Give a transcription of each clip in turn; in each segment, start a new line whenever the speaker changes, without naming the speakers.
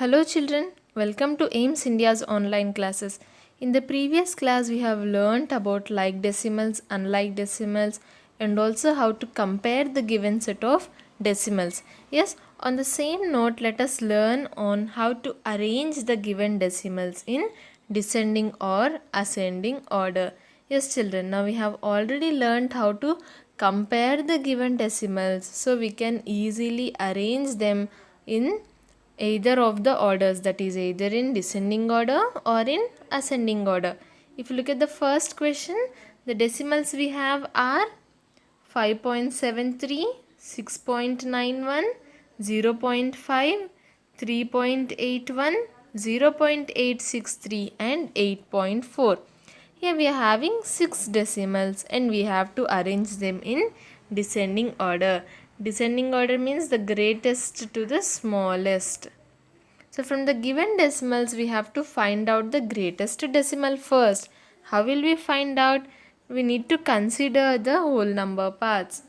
Hello children, welcome to AIMS India's online classes. In the previous class we have learnt about like decimals, unlike decimals and also how to compare the given set of decimals. Yes, on the same note let us learn on how to arrange the given decimals in descending or ascending order. Yes children, now we have already learnt how to compare the given decimals, so we can easily arrange them in either of the orders, that is either in descending order or in ascending order. If you look at the first question, the decimals we have are 5.73, 6.91, 0.5, 3.81, 0.863 and 8.4. Here we are having 6 decimals and we have to arrange them in descending order. Descending order means the greatest to the smallest. So from the given decimals we have to find out the greatest decimal first. How will we find out? We need to consider the whole number parts.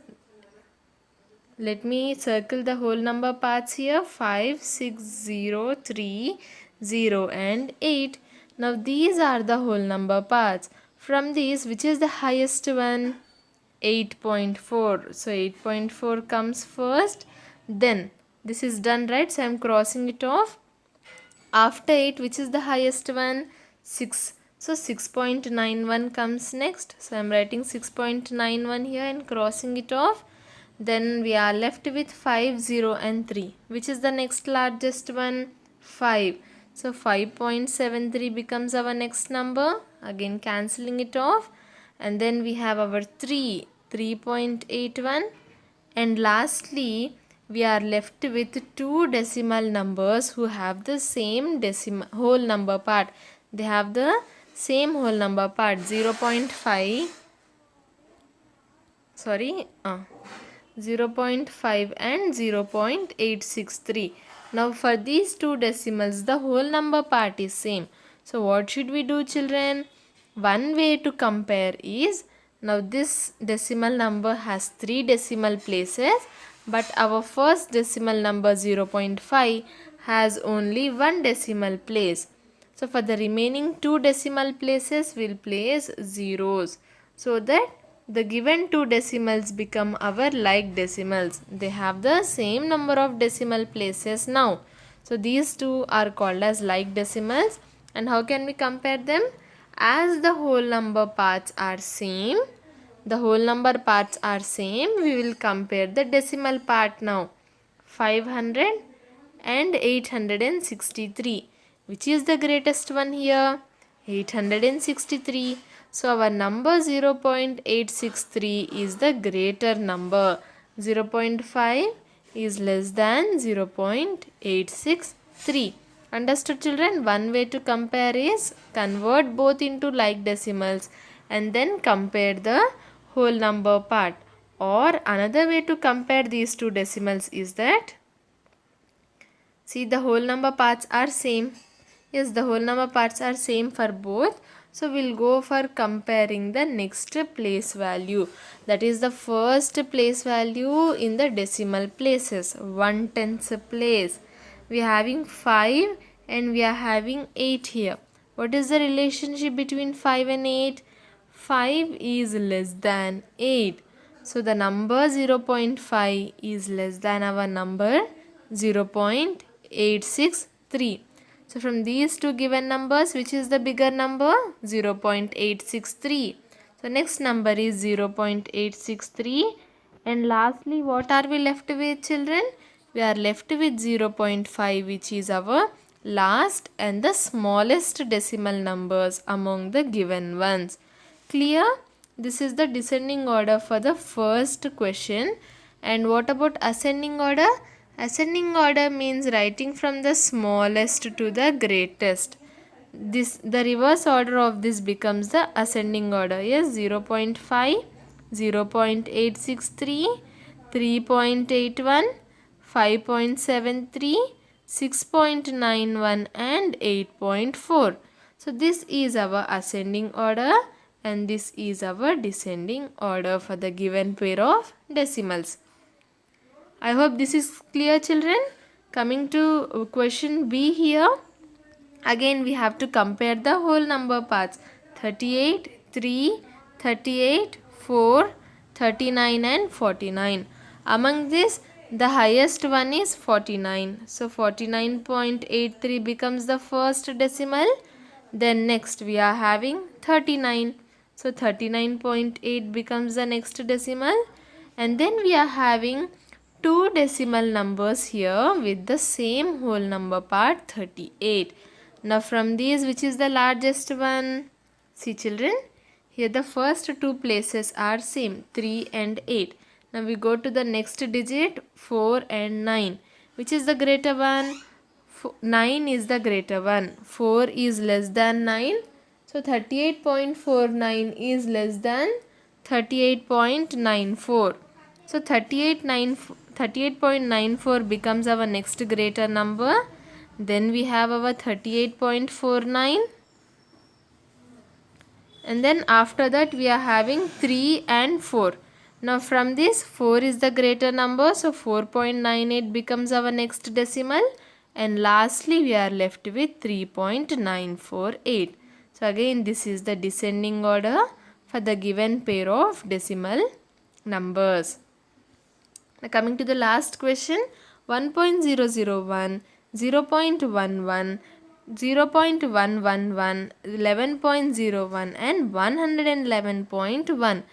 Let me circle the whole number parts here: 5, 6, 0, 3, 0 and 8. Now these are the whole number parts. From these, which is the highest one? 8.4. So 8.4 comes first. Then this is done, right? So I am crossing it off. After 8, which is the highest one? 6. So 6.91 comes next. So I am writing 6.91 here and crossing it off. Then we are left with 5, 0 and 3. Which is the next largest one? 5. So 5.73 becomes our next number. Again cancelling it off. And then we have our 3, 3.81. And lastly, we are left with two decimal numbers who have the same whole number part. They have the same whole number part, 0.5 and 0.863. Now for these two decimals, the whole number part is same. So what should we do, children? One way to compare is, now this decimal number has 3 decimal places, but our first decimal number 0.5 has only 1 decimal place. So for the remaining 2 decimal places, we'll place zeros so that the given 2 decimals become our like decimals. They have the same number of decimal places now. So these two are called as like decimals. And how can we compare them? As the whole number parts are same, we will compare the decimal part now. 500 and 863. Which is the greatest one here? 863. So our number 0.863 is the greater number. 0.5 is less than 0.863. Understood, children? One way to compare is convert both into like decimals and then compare the whole number part. Or another way to compare these two decimals is that, see, the whole number parts are same. Yes, the whole number parts are same for both. So we'll go for comparing the next place value. That is the first place value in the decimal places, 1/10th place. We are having 5 and we are having 8 here. What is the relationship between 5 and 8? 5 is less than 8. So the number 0.5 is less than our number 0.863. So from these two given numbers, which is the bigger number? 0.863. So next number is 0.863. And lastly, what are we left with, children? We are left with 0.5, which is our last and the smallest decimal numbers among the given ones. Clear? This is the descending order for the first question. And what about ascending order? Ascending order means writing from the smallest to the greatest. The reverse order of this becomes the ascending order. Yes, 0.5, 0.863, 3.81, 5.73, 6.91 and 8.4. So this is our ascending order and this is our descending order for the given pair of decimals. I hope this is clear, children. Coming to question B here. Again we have to compare the whole number parts. 38, 3, 38, 4, 39 and 49. Among this, the highest one is 49. So 49.83 becomes the first decimal. Then next we are having 39. So 39.8 becomes the next decimal. And then we are having two decimal numbers here with the same whole number part 38. Now from these, which is the largest one? See children, here the first two places are same, 3 and 8. Now we go to the next digit, 4 and 9. Which is the greater one? 9 is the greater one. 4 is less than 9. So 38.49 is less than 38.94. So 38.94 becomes our next greater number. Then we have our 38.49. And then after that we are having 3 and 4. Now from this, 4 is the greater number. So 4.98 becomes our next decimal. And lastly we are left with 3.948. So again this is the descending order for the given pair of decimal numbers. Now coming to the last question, 1.001, 0.11, 0.111, 11.01 and 111.1.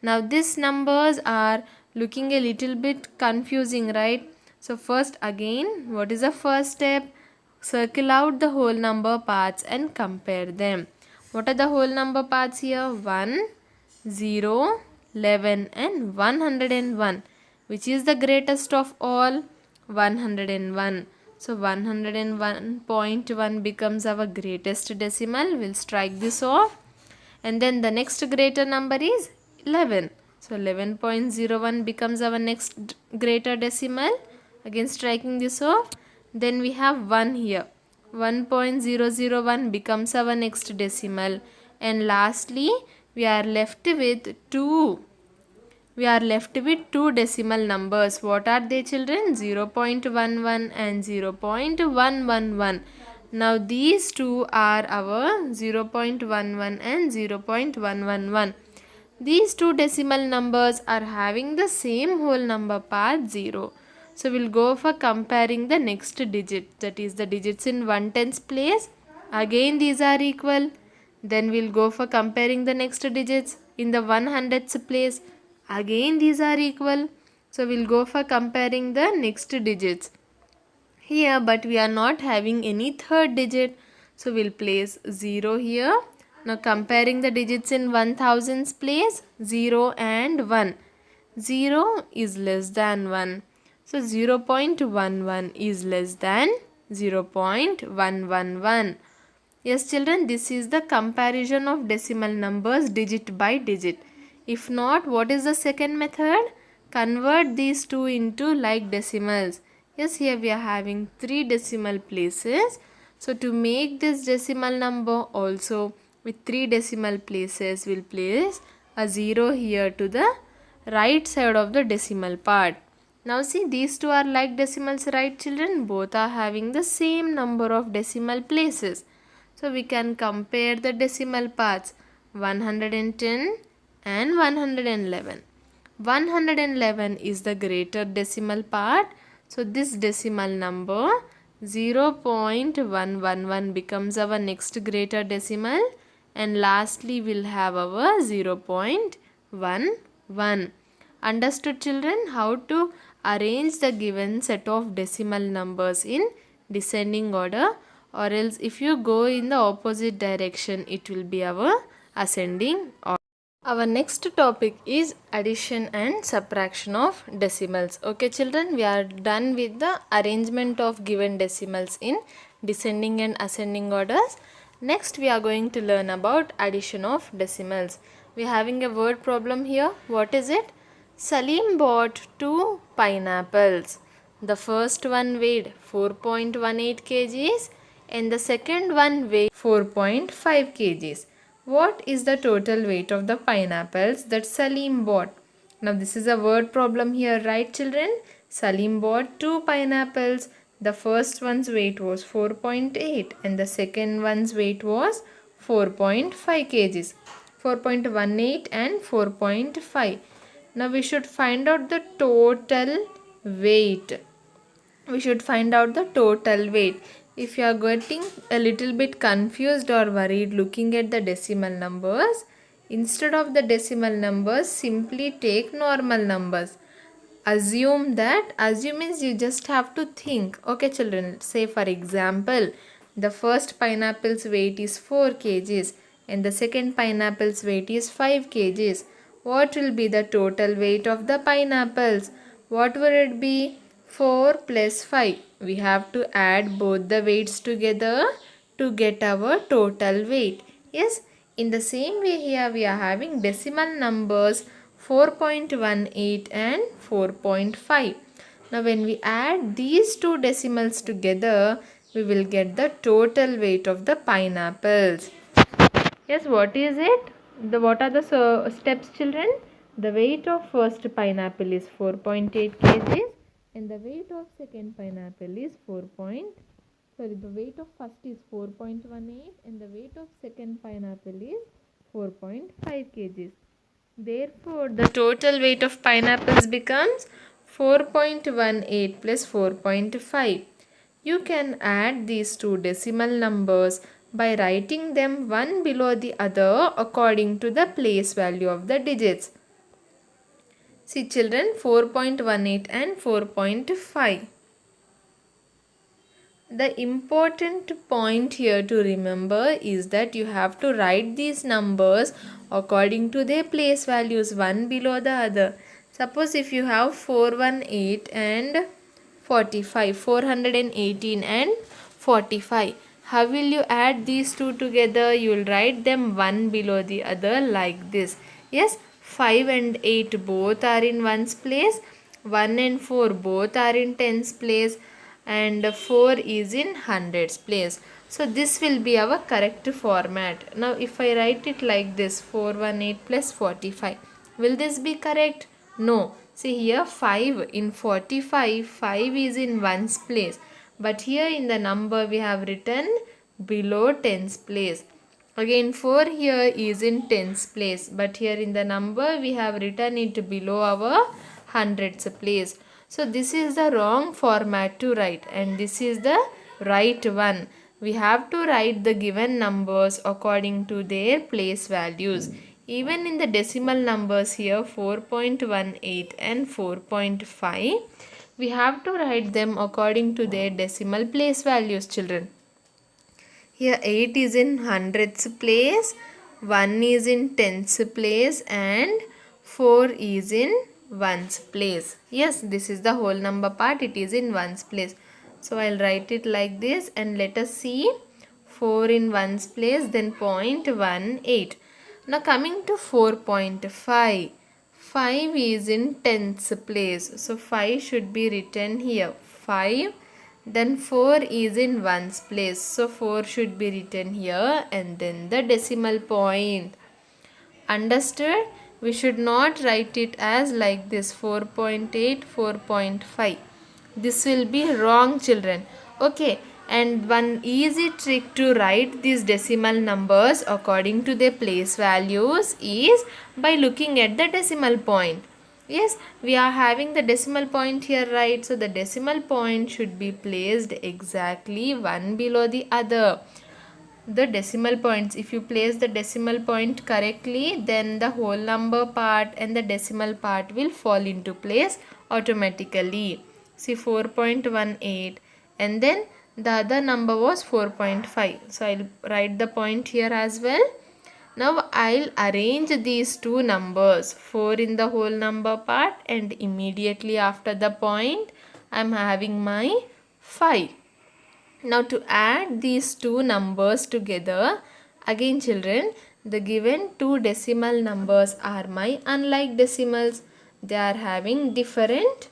Now these numbers are looking a little bit confusing, right? So first again, what is the first step? Circle out the whole number parts and compare them. What are the whole number parts here? 1, 0, 11 and 101. Which is the greatest of all? 101. So 101.1 becomes our greatest decimal. We'll strike this off. And then the next greater number is 11. So 11.01 becomes our next greater decimal. Again striking this off. Then we have 1 here. 1.001 becomes our next decimal. And lastly, we are left with 2. We are left with two decimal numbers. What are they children? 0.11 and 0.111. Now these two are our 0.11 and 0.111. These two decimal numbers are having the same whole number part 0. So we'll go for comparing the next digit, that is the digits in 1/10ths place. Again these are equal. Then we'll go for comparing the next digits in the 1/100ths place. Again these are equal. So we'll go for comparing the next digits here, but we are not having any third digit. So we'll place 0 here. Now comparing the digits in 1000s place, 0 and 1. 0 is less than 1. So 0.11 is less than 0.111. Yes children, this is the comparison of decimal numbers digit by digit. If not, what is the second method? Convert these two into like decimals. Yes, here we are having 3 decimal places. So to make this decimal number also with 3 decimal places, we'll place a 0 here to the right side of the decimal part. Now see, these two are like decimals, right children? Both are having the same number of decimal places. So we can compare the decimal parts 110 and 111. 111 is the greater decimal part. So this decimal number 0.111 becomes our next greater decimal. And lastly we'll have our 0.11. Understood children how to arrange the given set of decimal numbers in descending order, or else if you go in the opposite direction it will be our ascending order. Our next topic is addition and subtraction of decimals. Okay children, we are done with the arrangement of given decimals in descending and ascending orders. Next we are going to learn about addition of decimals. We are having a word problem here. What is it? Salim bought 2 pineapples. The first one weighed 4.18 kgs and the second one weighed 4.5 kgs. What is the total weight of the pineapples that Salim bought? Now this is a word problem here, right children? Salim bought 2 pineapples. The first one's weight was 4.8 and the second one's weight was 4.5 kgs. 4.18 and 4.5. Now we should find out the total weight. We should find out the total weight. If you are getting a little bit confused or worried looking at the decimal numbers, instead of the decimal numbers, simply take normal numbers. Assume means you just have to think. Okay children, say for example, the first pineapple's weight is 4 kgs and the second pineapple's weight is 5 kgs. What will be the total weight of the pineapples? What would it be? 4 plus 5. We have to add both the weights together to get our total weight. Yes, in the same way here we are having decimal numbers 4.18 and 4.5. Now when we add these two decimals together, we will get the total weight of the pineapples. Yes, what is it? What are the steps, children? The weight of first pineapple is 4.8 kgs and the weight of second pineapple is the weight of first is 4.18 and the weight of second pineapple is 4.5 kgs. Therefore, the total weight of pineapples becomes 4.18 plus 4.5. You can add these two decimal numbers by writing them one below the other according to the place value of the digits. See children, 4.18 and 4.5. The important point here to remember is that you have to write these numbers according to their place values one below the other. Suppose if you have 418 and 45, 418 and 45. How will you add these two together? You will write them one below the other like this. Yes, 5 and 8 both are in ones place. 1 and 4 both are in tens place. And 4 is in hundreds place. So this will be our correct format. Now if I write it like this, 418 plus 45. Will this be correct? No. See here 5 in 45, 5 is in ones place. But here in the number we have written below tens place. Again 4 here is in tens place. But here in the number we have written it below our hundreds place. So this is the wrong format to write and this is the right one. We have to write the given numbers according to their place values. Even in the decimal numbers here 4.18 and 4.5, we have to write them according to their decimal place values, children. Here 8 is in hundreds place, 1 is in tens place and 4 is in ones place. Yes, this is the whole number part. It is in ones place. So I'll write it like this and let us see 4 in ones place, then 0.18. Now coming to 4.5. 5 is in tens place. So 5 should be written here. 5. Then 4 is in ones place. So 4 should be written here and then the decimal point. Understood? We should not write it as like this 4.8, 4.5. This will be wrong, children. Okay, and one easy trick to write these decimal numbers according to their place values is by looking at the decimal point. Yes, we are having the decimal point here, right? So the decimal point should be placed exactly one below the other. The decimal points, if you place the decimal point correctly, then the whole number part and the decimal part will fall into place automatically. See 4.18 and then the other number was 4.5. So I'll write the point here as well. Now I'll arrange these two numbers, 4 in the whole number part and immediately after the point I'm having my 5. Now to add these two numbers together, again children, the given two decimal numbers are my unlike decimals. They are having different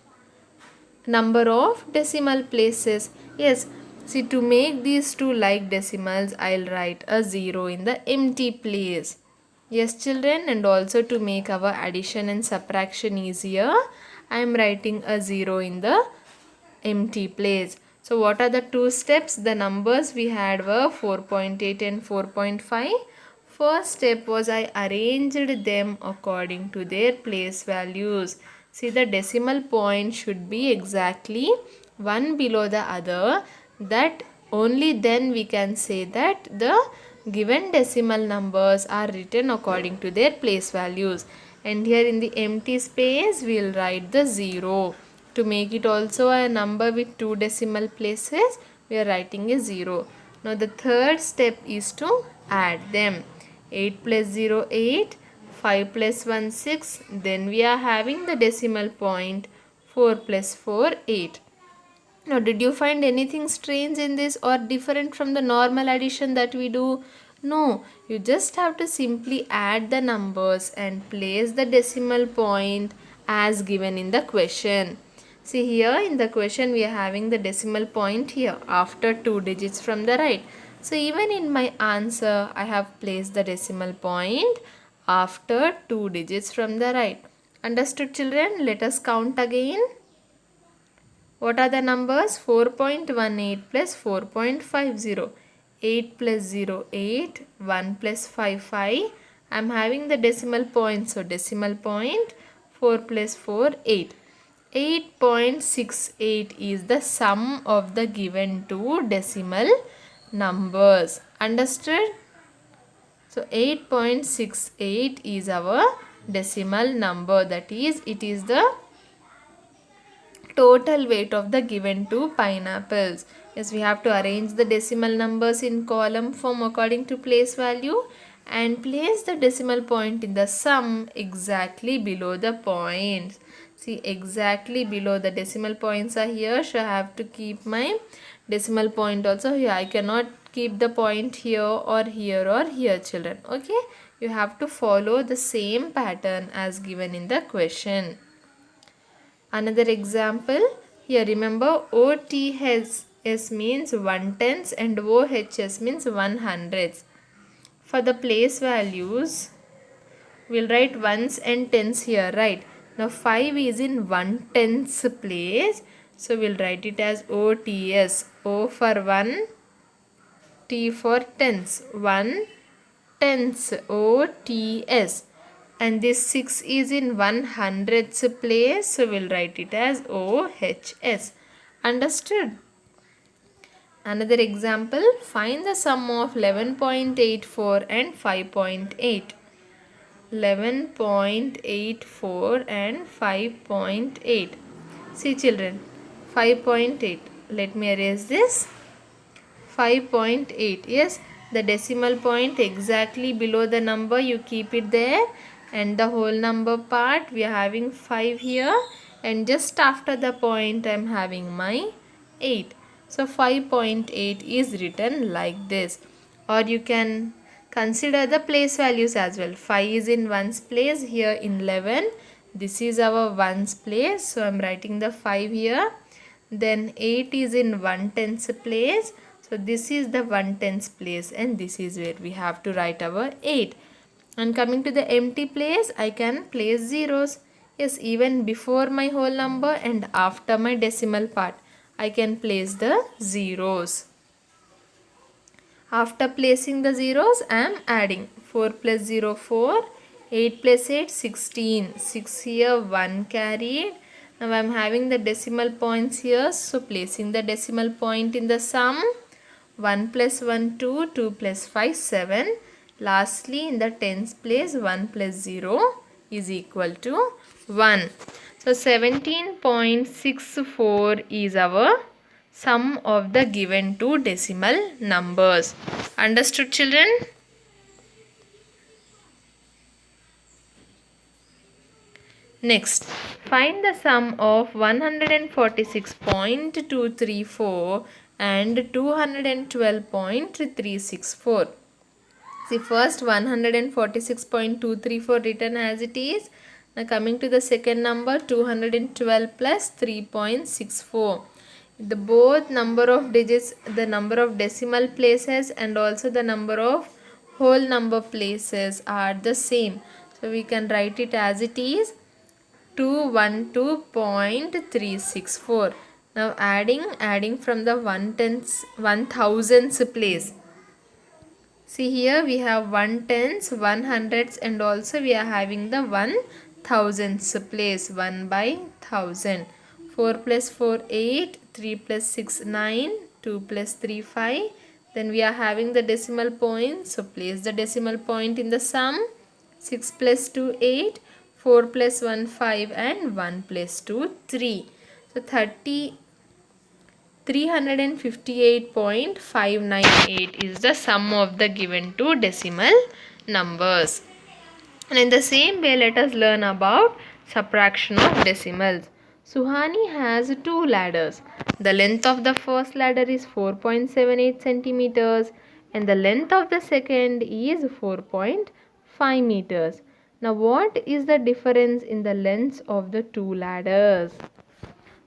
number of decimal places. Yes, see, to make these two like decimals, I'll write a 0 in the empty place. Yes children, and also to make our addition and subtraction easier, I am writing a 0 in the empty place. So what are the two steps? The numbers we had were 4.8 and 4.5. First step was I arranged them according to their place values. See, the decimal point should be exactly one below the other. That only then we can say that the given decimal numbers are written according to their place values. And here in the empty space we will write the 0. To make it also a number with two decimal places, we are writing a 0. Now the third step is to add them. 8 plus 0 8, 5 plus 1 6, then we are having the decimal point 4 plus 4 8. Now, did you find anything strange in this or different from the normal addition that we do? No, you just have to simply add the numbers and place the decimal point as given in the question. See, here in the question we are having the decimal point here after 2 digits from the right. So, even in my answer, I have placed the decimal point after 2 digits from the right. Understood, children? Let us count again. What are the numbers? 4.18 plus 4.50. 8 plus 0, 8. 1 plus 5, 5. I am having the decimal point. So, decimal point 4 plus 4, 8. 8.68 is the sum of the given two decimal numbers. Understood? So, 8.68 is our decimal number. That is, it is the total weight of the given two pineapples. Yes, we have to arrange the decimal numbers in column form according to place value and place the decimal point in the sum exactly below the points. See, exactly below the decimal points are here, so I have to keep my decimal point also here. I cannot keep the point here or here or here, children. Okay, you have to follow the same pattern as given in the question. Another example, here remember OTS means 1/10 and OHS means 1/100. For the place values, we'll write ones and tens here, right? Now 5 is in 1/10 place, so we'll write it as OTS. O for 1, T for tens. 1/10 OTS. And this 6 is in 1/100th place, so we'll write it as OHS. Understood? Another example, find the sum of 11.84 and 5.8. 11.84 and 5.8. See, children, 5.8. Let me erase this. 5.8. Yes, the decimal point exactly below the number, you keep it there. And the whole number part, we are having 5 here. And just after the point, I am having my 8. So, 5.8 is written like this. Or you can consider the place values as well. 5 is in ones place, here in 11. This is our ones place. So, I am writing the 5 here. Then 8 is in 1/10th place. So, this is the 1/10th place and this is where we have to write our 8. And coming to the empty place, I can place zeros. Yes, even before my whole number and after my decimal part, I can place the zeros. After placing the zeros, I am adding 4 plus 0, 4, 8 plus 8, 16. 6 here, 1 carried. Now I am having the decimal points here, so placing the decimal point in the sum. 1 plus 1, 2, 2 plus 5, 7. Lastly, in the tens place, 1 plus 0 is equal to 1. So, 17.64 is our sum of the given two decimal numbers. Understood, children? Next, find the sum of 146.234 and 212.364. See, first 146.234 written as it is. Now coming to the second number, 212 plus 3.64. The both number of digits, the number of decimal places and also the number of whole number places are the same. So we can write it as it is, 212.364. Now adding from the 1000s place. See here we have 110s, 100s, and also we are having the 1000s place, 1 by 1000. 4 plus 4 8, 3 plus 6 9, 2 plus 3 5. Then we are having the decimal point, so place the decimal point in the sum. 6 plus 2 8, 4 plus 1 5, and 1 plus 2 3. So 358.598 is the sum of the given two decimal numbers. And in the same way, let us learn about subtraction of decimals. Suhani has two ladders. The length of the first ladder is 4.78 centimeters and the length of the second is 4.5 meters. Now what is the difference in the lengths of the two ladders?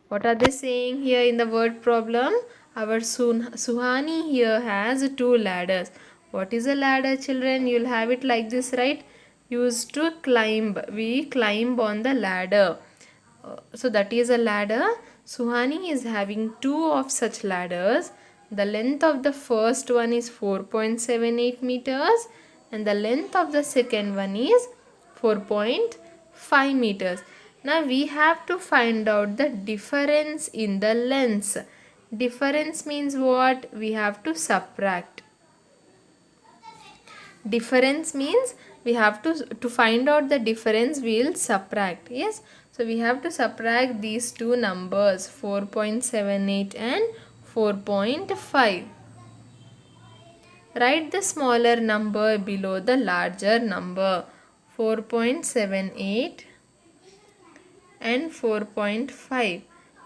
What are they saying here in the word problem? Our Suhani here has two ladders. What is a ladder, children? You'll have it like this, right? Used to climb. We climb on the ladder. So that is a ladder. Suhani is having two of such ladders. The length of the first one is 4.78 meters and the length of the second one is 4.5 meters. Now we have to find out the difference in the lengths. Difference means what? We have to subtract. Difference means we have to find out the difference, we will subtract. Yes, so we have to subtract these two numbers, 4.78 and 4.5. Write the smaller number below the larger number. 4.78 and 4.5.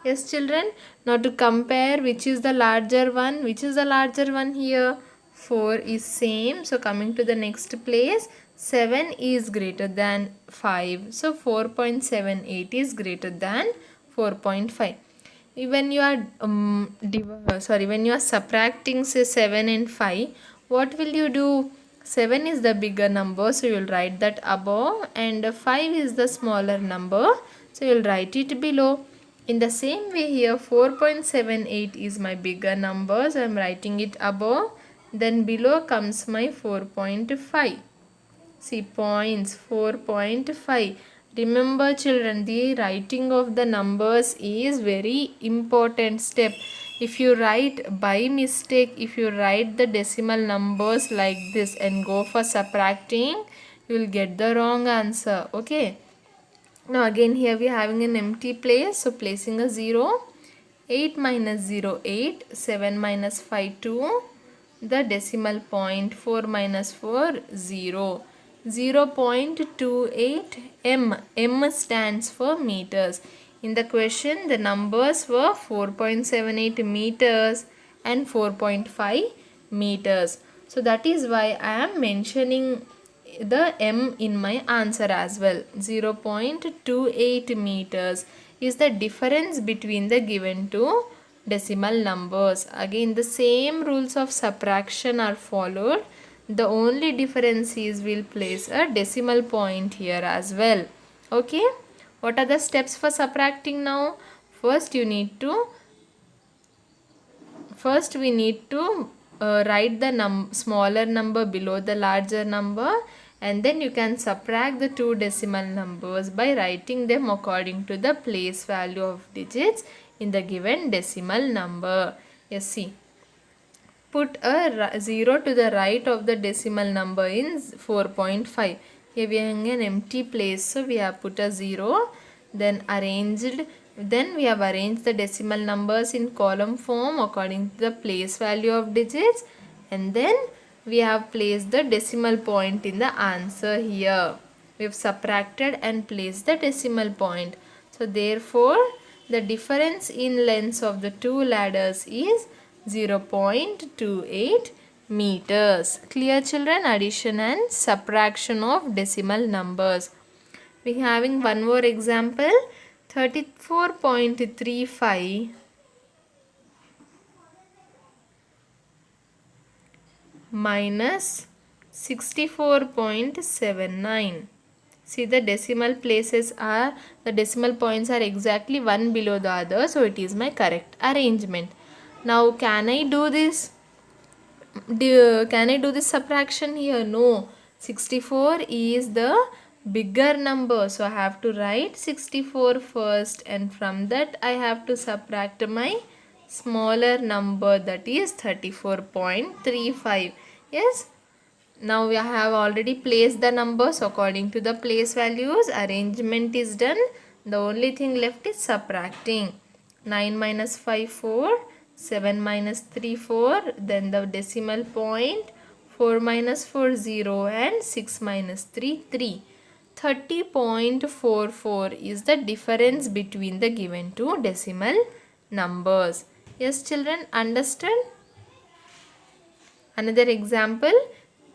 Yes, children, now to compare which is the larger one. Which is the larger one here? 4 is same. So coming to the next place, 7 is greater than 5. So 4.78 is greater than 4.5. When you are when you are subtracting say 7 and 5, what will you do? 7 is the bigger number, so you will write that above, and 5 is the smaller number, so you will write it below. In the same way here, 4.78 is my bigger number, so I am writing it above. Then below comes my 4.5. See, points 4.5. Remember children, the writing of the numbers is very important step. If you write by mistake, if you write the decimal numbers like this and go for subtracting, you will get the wrong answer. Okay. Now again here we are having an empty place. So placing a 0. 8 minus 0, 8. 7 minus 5, 2. The decimal point 4 minus 4, 0. 0.28 m. M stands for meters. In the question, the numbers were 4.78 meters and 4.5 meters. So that is why I am mentioning the m in my answer as well. 0.28 meters is the difference between the given two decimal numbers. Again, the same rules of subtraction are followed. The only difference is we'll place a decimal point here as well. Okay. What are the steps for subtracting now? First we need to write the smaller number below the larger number, and then you can subtract the two decimal numbers by writing them according to the place value of digits in the given decimal number. Yes, see. Put a 0 to the right of the decimal number in 4.5. Here we have an empty place, so we have put a 0. Then we have arranged the decimal numbers in column form according to the place value of digits, and then we have placed the decimal point in the answer here. We have subtracted and placed the decimal point. So therefore, the difference in lengths of the two ladders is 0.28 meters. Clear children? Addition and subtraction of decimal numbers. We are having one more example. 34.35 minus 64.79. See, the decimal points are exactly one below the other, so it is my correct arrangement. Now can I do this? Can I do this subtraction here? No. 64 is the bigger number, so I have to write 64 first, and from that I have to subtract my smaller number, that is 34.35. Yes. Now we have already placed the numbers according to the place values. Arrangement is done. The only thing left is subtracting. 9 minus 5, 4. 7 minus 3, 4. Then the decimal point. 4 minus 4, 0. And 6 minus 3, 3. 30.44 is the difference between the given two decimal numbers. Yes, children, understand? Another example,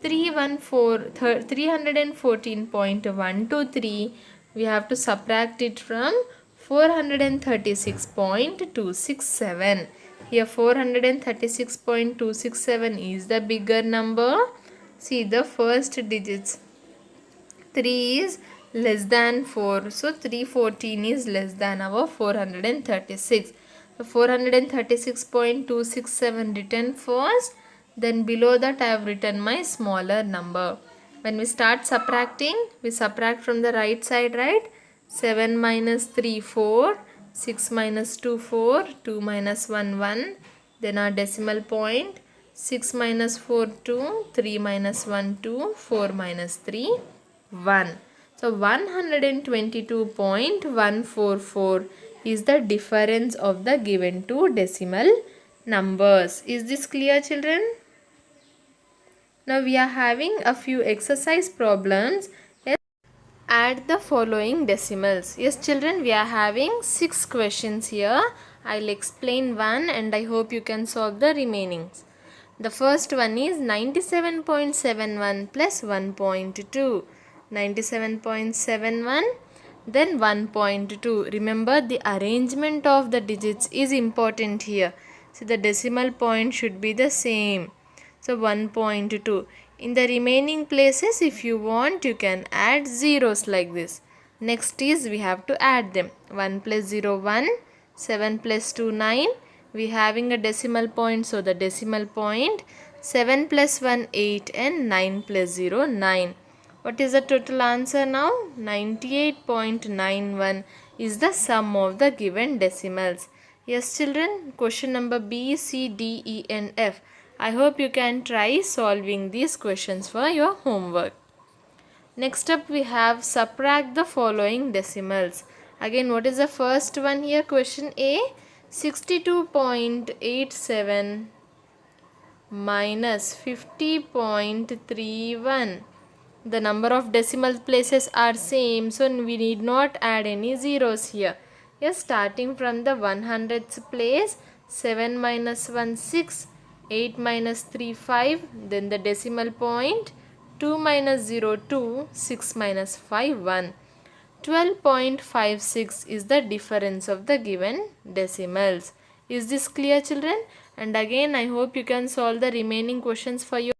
314.123, we have to subtract it from 436.267. Here 436.267 is the bigger number. See the first digits. 3 is less than 4. So 314 is less than our 436. So 436.267 written first. Then below that I have written my smaller number. When we start subtracting, we subtract from the right side, right? 7 minus 3, 4. 6 minus 2, 4. 2 minus 1, 1. Then our decimal point. 6 minus 4, 2. 3 minus 1, 2. 4 minus 3, 1. So 122.144 is the difference of the given two decimal numbers. Is this clear, children? Now we are having a few exercise problems. Yes. Add the following decimals. Yes, children, we are having 6 questions here. I'll explain one and I hope you can solve the remainings. The first one is 97.71 plus 1.2. 97.71, then 1.2. Remember, the arrangement of the digits is important here. So the decimal point should be the same. So 1.2. In the remaining places, if you want, you can add zeros like this. Next is we have to add them. 1 plus 0, 1. 7 plus 2, 9. We having a decimal point, so the decimal point. 7 plus 1, 8, and 9 plus 0, 9. What is the total answer now? 98.91 is the sum of the given decimals. Yes, children, question number B, C, D, E, and F. I hope you can try solving these questions for your homework. Next up we have subtract the following decimals. Again, what is the first one here? Question A, 62.87 minus 50.31. The number of decimal places are same, so we need not add any zeros here. Yes, starting from the 100th place, 7 minus 1, 6, 8 minus 3, 5, then the decimal point, 2 minus 0, 2, 6 minus 5, 1. 12.56 is the difference of the given decimals. Is this clear, children? And again, I hope you can solve the remaining questions for your